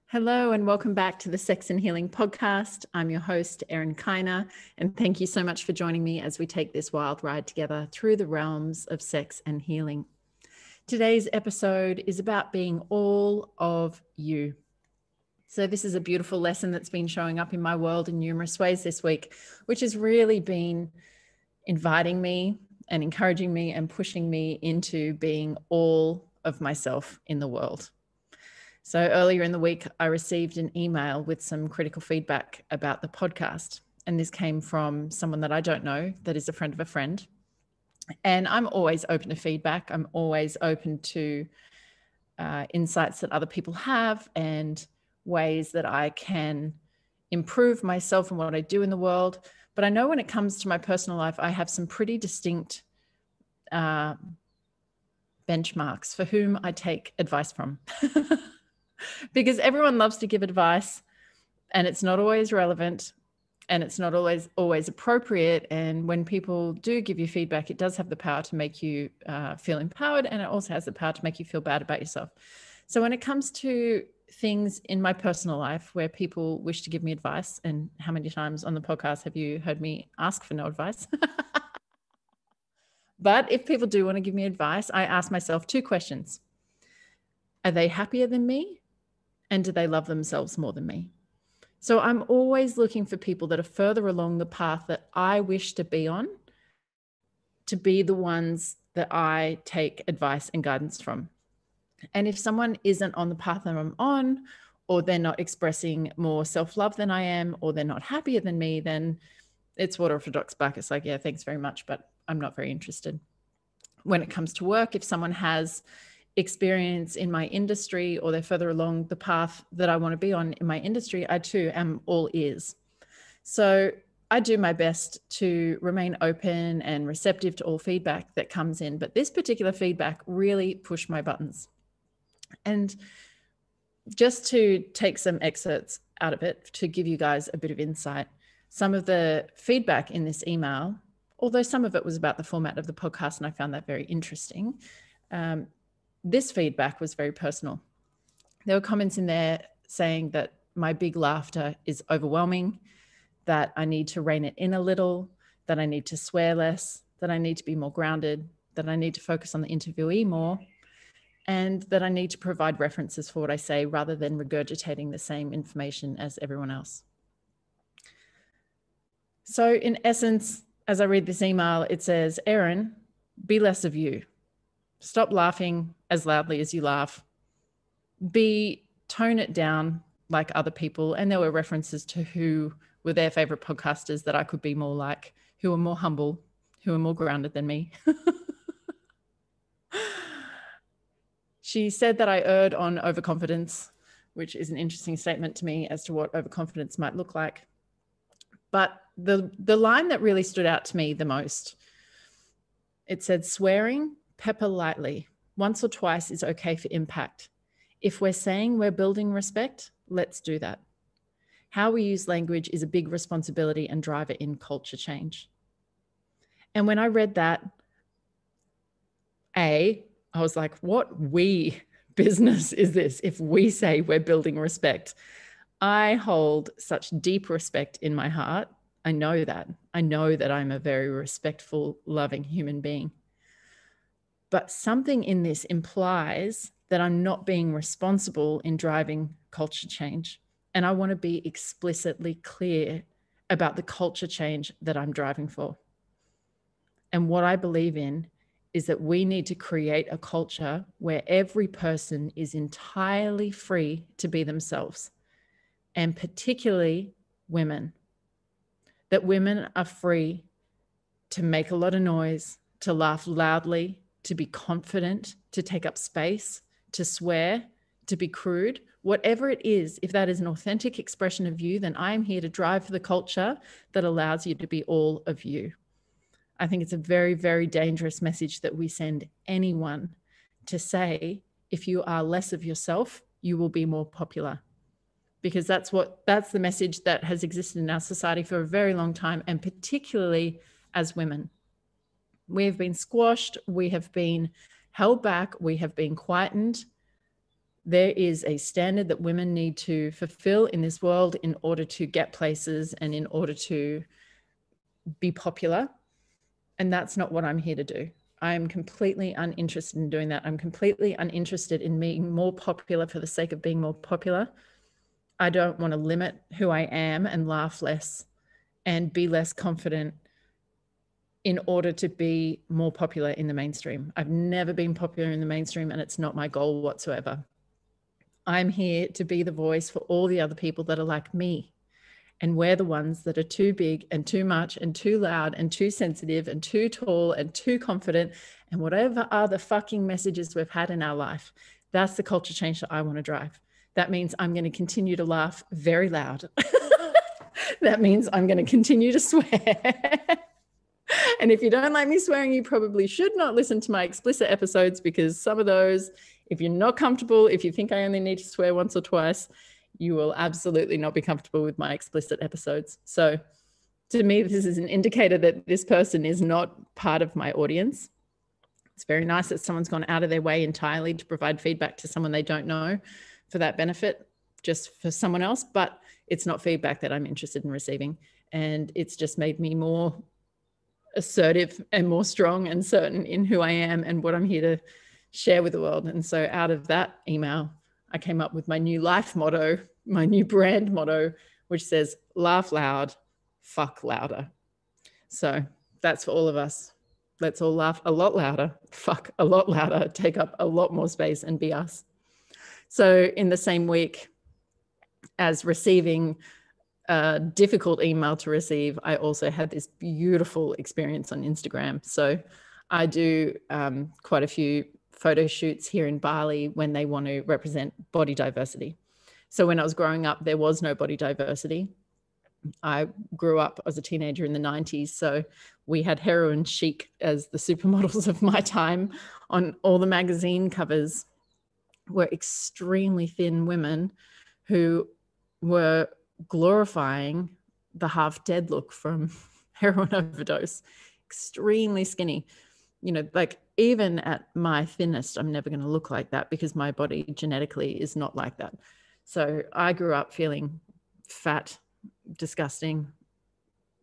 Hello and welcome back to the Sex and Healing podcast. I'm your host, Erin Kyna, and thank you so much for joining me as we take this wild ride together through the realms of sex and healing. Today's episode is about being all of you. So this is a beautiful lesson that's been showing up in my world in numerous ways this week, which has really been inviting me and encouraging me and pushing me into being all of myself in the world. So earlier in the week, I received an email with some critical feedback about the podcast. And this came from someone that I don't know, that is a friend of a friend. And I'm always open to feedback. I'm always open to insights that other people have and ways that I can improve myself and what I do in the world. But I know when it comes to my personal life, I have some pretty distinct benchmarks for whom I take advice from. Because everyone loves to give advice and it's not always relevant and it's not always appropriate. And when people do give you feedback, it does have the power to make you feel empowered, and it also has the power to make you feel bad about yourself. So when it comes to things in my personal life where people wish to give me advice, and how many times on the podcast have you heard me ask for no advice? But if people do want to give me advice, I ask myself two questions. Are they happier than me? And do they love themselves more than me? So I'm always looking for people that are further along the path that I wish to be on, to be the ones that I take advice and guidance from. And if someone isn't on the path that I'm on, or they're not expressing more self-love than I am, or they're not happier than me, then it's water off a duck's back. It's like, yeah, thanks very much, but I'm not very interested. When it comes to work, if someone has experience in my industry or they're further along the path that I want to be on in my industry, I too am all ears. So I do my best to remain open and receptive to all feedback that comes in. But this particular feedback really pushed my buttons. And just to take some excerpts out of it to give you guys a bit of insight, some of the feedback in this email, although some of it was about the format of the podcast, and I found that very interesting, this feedback was very personal. There were comments in there saying that my big laughter is overwhelming, that I need to rein it in a little, that I need to swear less, that I need to be more grounded, that I need to focus on the interviewee more, and that I need to provide references for what I say rather than regurgitating the same information as everyone else. So in essence, as I read this email, it says, Erin, be less of you. Stop laughing as loudly as you laugh. Tone it down like other people. And there were references to who were their favorite podcasters that I could be more like, who are more humble, who are more grounded than me. She said that I erred on overconfidence, which is an interesting statement to me as to what overconfidence might look like. But the line that really stood out to me the most, it said, swearing, pepper lightly. Once or twice is okay for impact. If we're saying we're building respect, let's do that. How we use language is a big responsibility and driver in culture change. And when I read that, I was like, what we business is this if we say we're building respect? I hold such deep respect in my heart. I know that. I know that I'm a very respectful, loving human being. But something in this implies that I'm not being responsible in driving culture change. And I want to be explicitly clear about the culture change that I'm driving for. And what I believe in is that we need to create a culture where every person is entirely free to be themselves, and particularly women. That women are free to make a lot of noise, to laugh loudly, to be confident, to take up space, to swear, to be crude, whatever it is. If that is an authentic expression of you, then I'm here to drive for the culture that allows you to be all of you. I think it's a very, very dangerous message that we send anyone to say, if you are less of yourself, you will be more popular. Because that's the message that has existed in our society for a very long time, and particularly as women. We have been squashed, we have been held back, we have been quietened There is a standard that women need to fulfill in this world in order to get places and in order to be popular. And that's not what I'm here to do. I'm completely uninterested in doing that. I'm completely uninterested in being more popular for the sake of being more popular. I don't want to limit who I am and laugh less and be less confident in order to be more popular in the mainstream. I've never been popular in the mainstream, and it's not my goal whatsoever. I'm here to be the voice for all the other people that are like me. And we're the ones that are too big and too much and too loud and too sensitive and too tall and too confident and whatever other fucking messages we've had in our life. That's the culture change that I want to drive. That means I'm going to continue to laugh very loud. That means I'm going to continue to swear. And if you don't like me swearing, you probably should not listen to my explicit episodes, because some of those, if you're not comfortable, if you think I only need to swear once or twice, you will absolutely not be comfortable with my explicit episodes. So to me, this is an indicator that this person is not part of my audience. It's very nice that someone's gone out of their way entirely to provide feedback to someone they don't know for that benefit, just for someone else, but it's not feedback that I'm interested in receiving. And it's just made me more assertive and more strong and certain in who I am and what I'm here to share with the world. And so out of that email, I came up with my new life motto, my new brand motto, which says, laugh loud, fuck louder. So that's for all of us. Let's all laugh a lot louder, fuck a lot louder, take up a lot more space and be us. So in the same week as receiving a difficult email to receive, I also had this beautiful experience on Instagram. So I do quite a few photo shoots here in Bali when they want to represent body diversity. So when I was growing up, there was no body diversity. I grew up as a teenager in the 90s. So we had heroin chic as the supermodels of my time on all the magazine covers were extremely thin women who were glorifying the half dead look from heroin overdose, extremely skinny. You know, like even at my thinnest, I'm never going to look like that because my body genetically is not like that. So I grew up feeling fat, disgusting,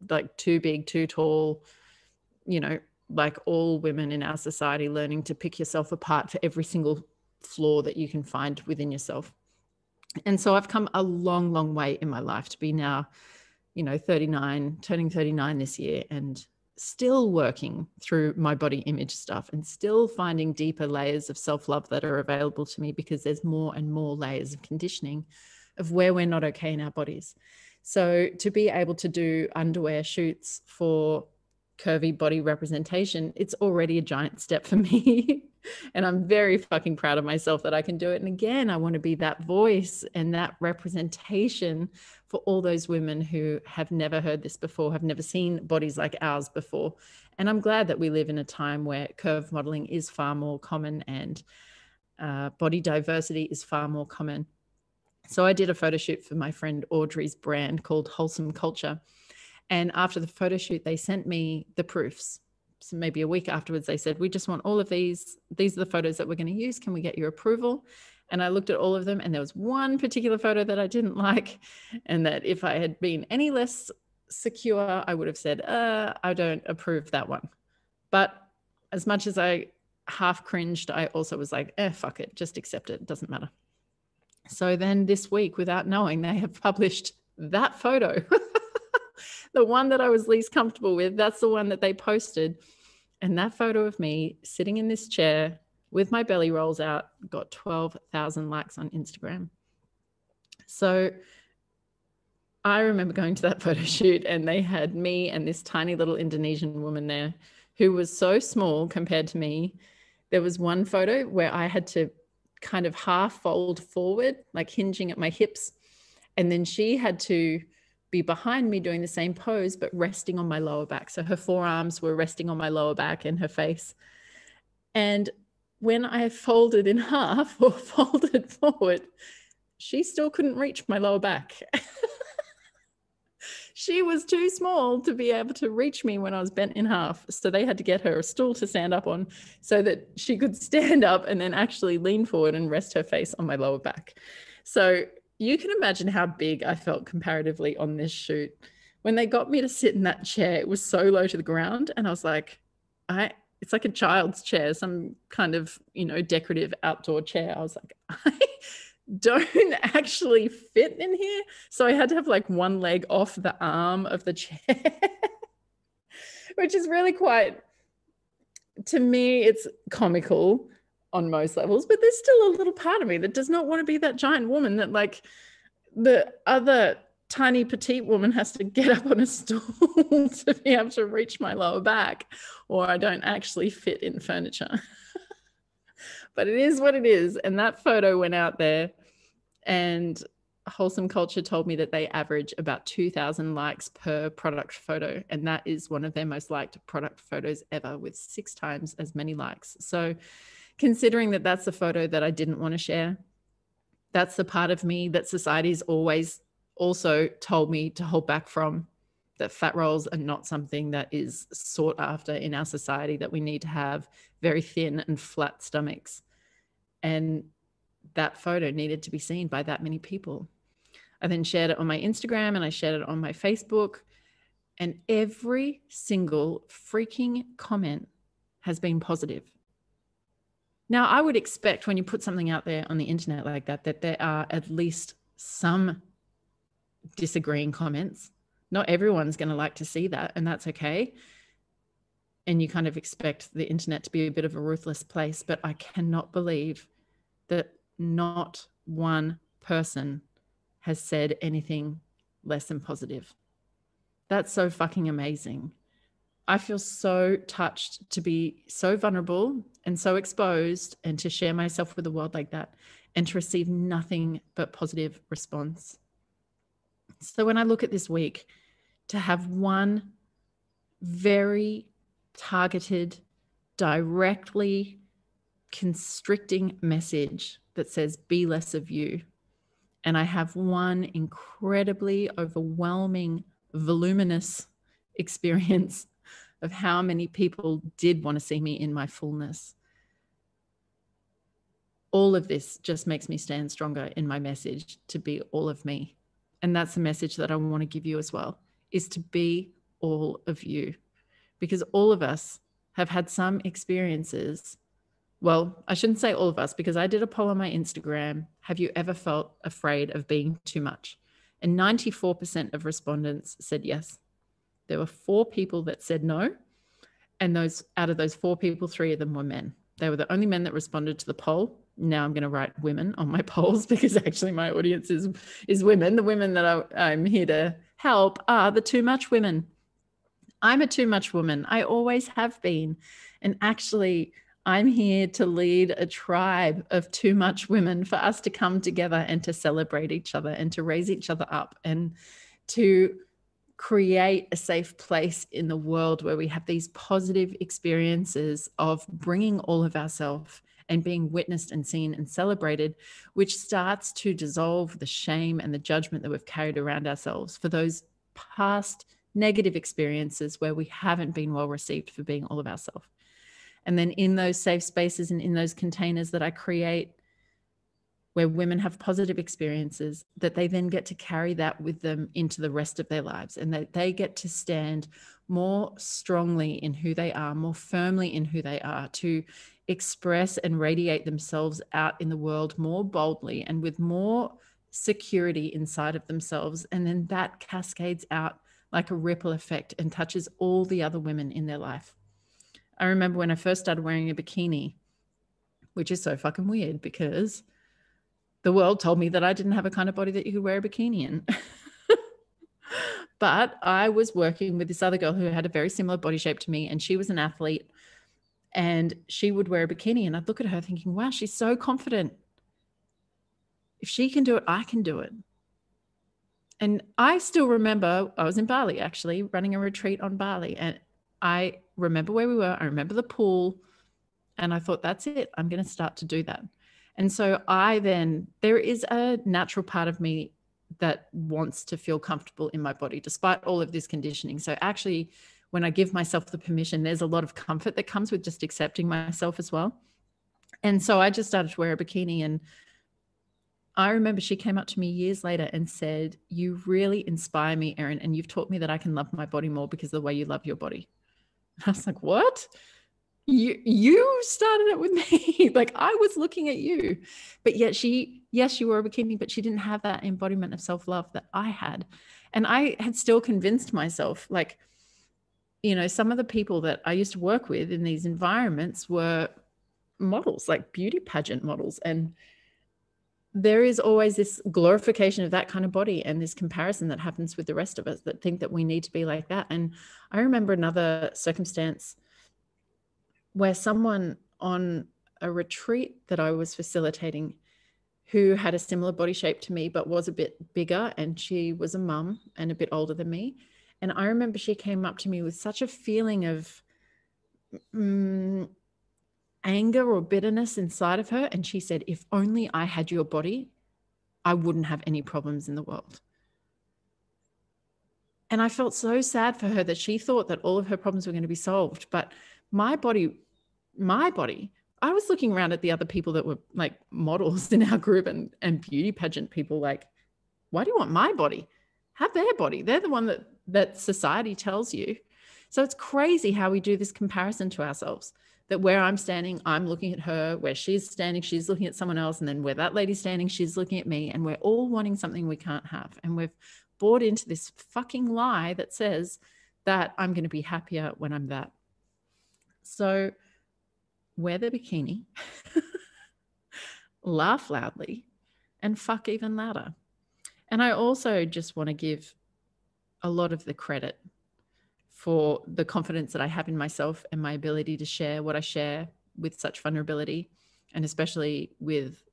like too big, too tall, you know, like all women in our society, learning to pick yourself apart for every single flaw that you can find within yourself. And so I've come a long, long way in my life to be now, you know, 39, turning 39 this year, and still working through my body image stuff and still finding deeper layers of self-love that are available to me, because there's more and more layers of conditioning of where we're not okay in our bodies. So to be able to do underwear shoots for curvy body representation, it's already a giant step for me. And I'm very fucking proud of myself that I can do it. And again, I want to be that voice and that representation for all those women who have never heard this before, have never seen bodies like ours before. And I'm glad that we live in a time where curve modeling is far more common and body diversity is far more common. So I did a photo shoot for my friend Audrey's brand called Wholesome Culture. And after the photo shoot, they sent me the proofs. So maybe a week afterwards, they said, we just want all of these. These are the photos that we're going to use. Can we get your approval? And I looked at all of them, and there was one particular photo that I didn't like. And that if I had been any less secure, I would have said, I don't approve that one. But as much as I half cringed, I also was like, fuck it, just accept it. It doesn't matter. So then this week, without knowing, they have published that photo. The one that I was least comfortable with, that's the one that they posted. And that photo of me sitting in this chair with my belly rolls out got 12,000 likes on Instagram. So I remember going to that photo shoot, and they had me and this tiny little Indonesian woman there who was so small compared to me. There was one photo where I had to kind of half fold forward, like hinging at my hips. And then she had to be behind me doing the same pose, but resting on my lower back. So her forearms were resting on my lower back and her face. And when I folded in half or folded forward, she still couldn't reach my lower back. She was too small to be able to reach me when I was bent in half. So they had to get her a stool to stand up on so that she could stand up and then actually lean forward and rest her face on my lower back. So you can imagine how big I felt comparatively on this shoot. When they got me to sit in that chair, it was so low to the ground. And I was like, it's like a child's chair, some kind of, decorative outdoor chair. I was like, I don't actually fit in here. So I had to have like one leg off the arm of the chair, which is really quite, to me, it's comical on most levels, but there's still a little part of me that does not want to be that giant woman that like the other tiny petite woman has to get up on a stool to be able to reach my lower back, or I don't actually fit in furniture. But it is what it is. And that photo went out there, and Wholesome Culture told me that they average about 2,000 likes per product photo. And that is one of their most liked product photos ever, with 6 times as many likes. So considering that that's the photo that I didn't want to share, that's the part of me that society's always also told me to hold back from, that fat rolls are not something that is sought after in our society, that we need to have very thin and flat stomachs. And that photo needed to be seen by that many people. I then shared it on my Instagram and I shared it on my Facebook, and every single freaking comment has been positive. Now, I would expect when you put something out there on the internet like that, that there are at least some disagreeing comments. Not everyone's going to like to see that, and that's okay. And you kind of expect the internet to be a bit of a ruthless place, but I cannot believe that not one person has said anything less than positive. That's so fucking amazing. I feel so touched to be so vulnerable and so exposed, and to share myself with the world like that, and to receive nothing but positive response. So when I look at this week, to have one very targeted, directly constricting message that says, be less of you, and I have one incredibly overwhelming, voluminous experience of how many people did want to see me in my fullness. All of this just makes me stand stronger in my message to be all of me. And that's the message that I want to give you as well, is to be all of you. Because all of us have had some experiences. Well, I shouldn't say all of us, because I did a poll on my Instagram. Have you ever felt afraid of being too much? And 94% of respondents said yes. There were 4 people that said no. And out of those 4 people, 3 of them were men. They were the only men that responded to the poll. Now I'm going to write women on my polls, because actually my audience is women. The women that I'm here to help are the too much women. I'm a too much woman. I always have been. And actually, I'm here to lead a tribe of too much women, for us to come together and to celebrate each other and to raise each other up, and to create a safe place in the world where we have these positive experiences of bringing all of ourselves and being witnessed and seen and celebrated, which starts to dissolve the shame and the judgment that we've carried around ourselves for those past negative experiences where we haven't been well received for being all of ourselves. And then in those safe spaces and in those containers that I create, where women have positive experiences, that they then get to carry that with them into the rest of their lives, and that they get to stand more strongly in who they are, more firmly in who they are, to express and radiate themselves out in the world more boldly and with more security inside of themselves. And then that cascades out like a ripple effect and touches all the other women in their life. I remember when I first started wearing a bikini, which is so fucking weird, because the world told me that I didn't have a kind of body that you could wear a bikini in. But I was working with this other girl who had a very similar body shape to me, and she was an athlete, and she would wear a bikini, and I'd look at her thinking, wow, she's so confident. If she can do it, I can do it. And I still remember, I was in Bali actually, running a retreat on Bali, and I remember where we were. I remember the pool, and I thought, that's it. I'm going to start to do that. And so there is a natural part of me that wants to feel comfortable in my body despite all of this conditioning. So actually, when I give myself the permission, there's a lot of comfort that comes with just accepting myself as well. And so I just started to wear a bikini, and I remember she came up to me years later and said, "You really inspire me, Erin, and you've taught me that I can love my body more because of the way you love your body." And I was like, "What? You started it with me." Like, I was looking at you. But yet yes, you wore a bikini, but she didn't have that embodiment of self-love that I had. And I had still convinced myself, like, you know, some of the people that I used to work with in these environments were models, like beauty pageant models. And there is always this glorification of that kind of body and this comparison that happens with the rest of us that think that we need to be like that. And I remember another circumstance where someone on a retreat that I was facilitating, who had a similar body shape to me, but was a bit bigger, and she was a mum and a bit older than me. And I remember she came up to me with such a feeling of anger or bitterness inside of her. And she said, "If only I had your body, I wouldn't have any problems in the world." And I felt so sad for her that she thought that all of her problems were going to be solved. But my body, I was looking around at the other people that were like models in our group and beauty pageant people, like, why do you want my body? Have their body. They're the one that society tells you. So it's crazy how we do this comparison to ourselves, that where I'm standing, I'm looking at her, where she's standing, she's looking at someone else. And then where that lady's standing, she's looking at me, and we're all wanting something we can't have. And we've bought into this fucking lie that says that I'm going to be happier when I'm that. So wear the bikini, laugh loudly, and fuck even louder. And I also just want to give a lot of the credit for the confidence that I have in myself and my ability to share what I share with such vulnerability, and especially with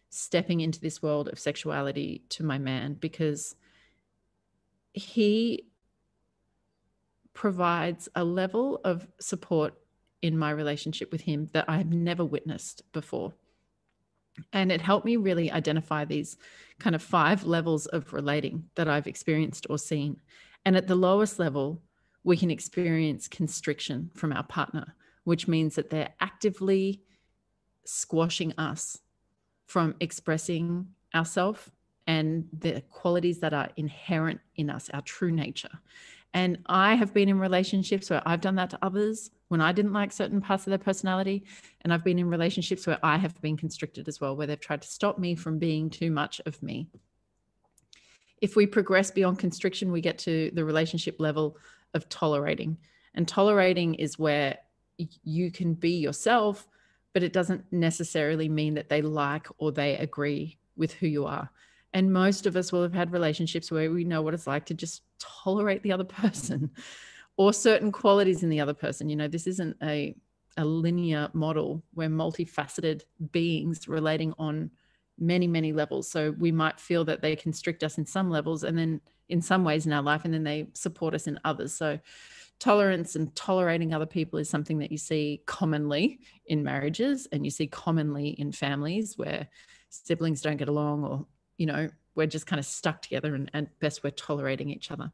stepping into this world of sexuality to my man, because he provides a level of support in my relationship with him that I have never witnessed before. And it helped me really identify these kind of 5 levels of relating that I've experienced or seen. And at the lowest level, we can experience constriction from our partner, which means that they're actively squashing us from expressing ourselves and the qualities that are inherent in us, our true nature. And I have been in relationships where I've done that to others when I didn't like certain parts of their personality. And I've been in relationships where I have been constricted as well, where they've tried to stop me from being too much of me. If we progress beyond constriction, we get to the relationship level of tolerating. And tolerating is where you can be yourself, but it doesn't necessarily mean that they like or they agree with who you are. And most of us will have had relationships where we know what it's like to just tolerate the other person or certain qualities in the other person. You know, this isn't a linear model. We're multifaceted beings relating on many, many levels. So we might feel that they constrict us in some levels and then in some ways in our life, and then they support us in others. So tolerance and tolerating other people is something that you see commonly in marriages, and you see commonly in families where siblings don't get along, or, you know, we're just kind of stuck together, and at best we're tolerating each other.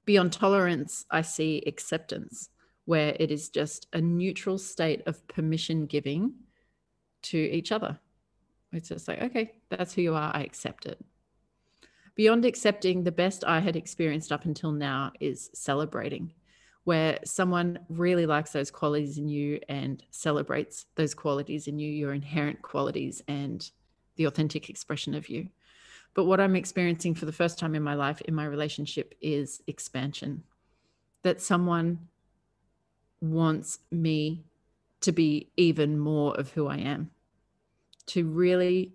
Beyond tolerance, I see acceptance, where it is just a neutral state of permission giving to each other. It's just like, okay, that's who you are, I accept it. Beyond accepting, the best I had experienced up until now is celebrating, where someone really likes those qualities in you and celebrates those qualities in you, your inherent qualities and the authentic expression of you. But what I'm experiencing for the first time in my life, in my relationship, is expansion. That someone wants me to be even more of who I am, to really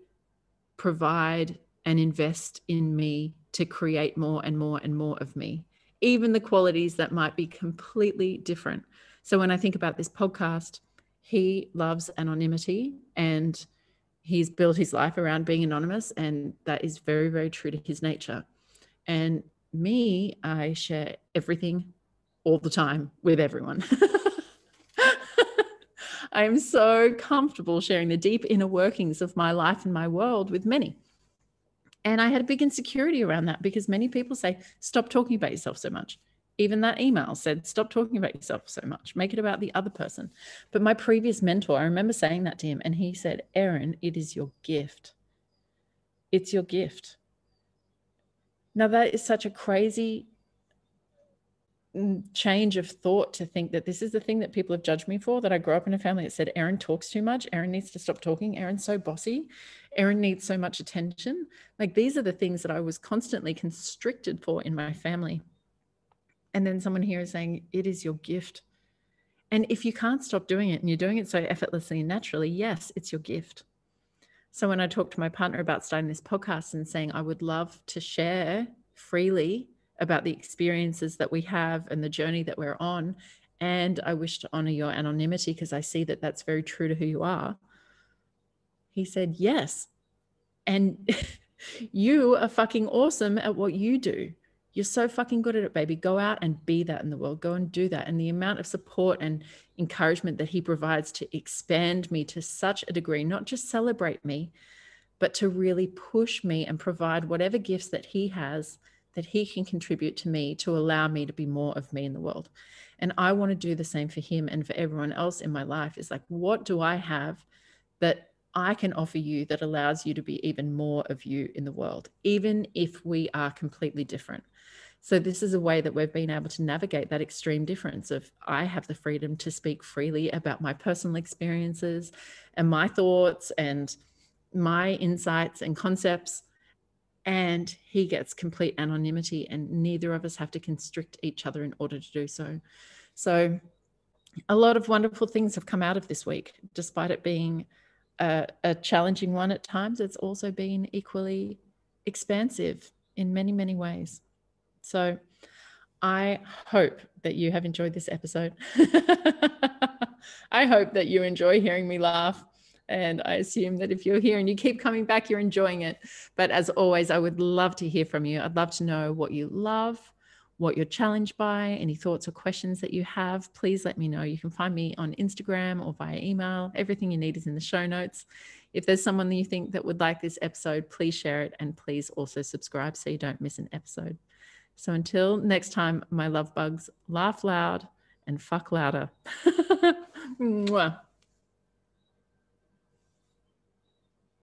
provide and invest in me to create more and more and more of me, even the qualities that might be completely different. So when I think about this podcast, he loves anonymity and he's built his life around being anonymous, and that is very, very true to his nature. And me, I share everything all the time with everyone. I am so comfortable sharing the deep inner workings of my life and my world with many. And I had a big insecurity around that because many people say, stop talking about yourself so much. Even that email said, stop talking about yourself so much, make it about the other person. But my previous mentor, I remember saying that to him, and he said, Erin, it is your gift. It's your gift. Now, that is such a crazy change of thought to think that this is the thing that people have judged me for, that I grew up in a family that said, Erin talks too much. Erin needs to stop talking. Erin's so bossy. Erin needs so much attention. Like, these are the things that I was constantly constricted for in my family. And then someone here is saying, it is your gift. And if you can't stop doing it and you're doing it so effortlessly and naturally, yes, it's your gift. So when I talked to my partner about starting this podcast and saying I would love to share freely about the experiences that we have and the journey that we're on, and I wish to honor your anonymity because I see that that's very true to who you are, he said, yes. And you are fucking awesome at what you do. You're so fucking good at it, baby. Go out and be that in the world. Go and do that. And the amount of support and encouragement that he provides to expand me to such a degree, not just celebrate me, but to really push me and provide whatever gifts that he has that he can contribute to me to allow me to be more of me in the world. And I want to do the same for him and for everyone else in my life. Is like, what do I have that I can offer you that allows you to be even more of you in the world, even if we are completely different? So this is a way that we've been able to navigate that extreme difference of I have the freedom to speak freely about my personal experiences and my thoughts and my insights and concepts, and he gets complete anonymity, and neither of us have to constrict each other in order to do so. So a lot of wonderful things have come out of this week, despite it being a challenging one at times. It's also been equally expansive in many, many ways. So I hope that you have enjoyed this episode. I hope that you enjoy hearing me laugh. And I assume that if you're here and you keep coming back, you're enjoying it. But as always, I would love to hear from you. I'd love to know what you love, what you're challenged by, any thoughts or questions that you have. Please let me know. You can find me on Instagram or via email. Everything you need is in the show notes. If there's someone that you think that would like this episode, please share it. And please also subscribe so you don't miss an episode. So until next time, my love bugs, laugh loud and fuck louder. Mwah.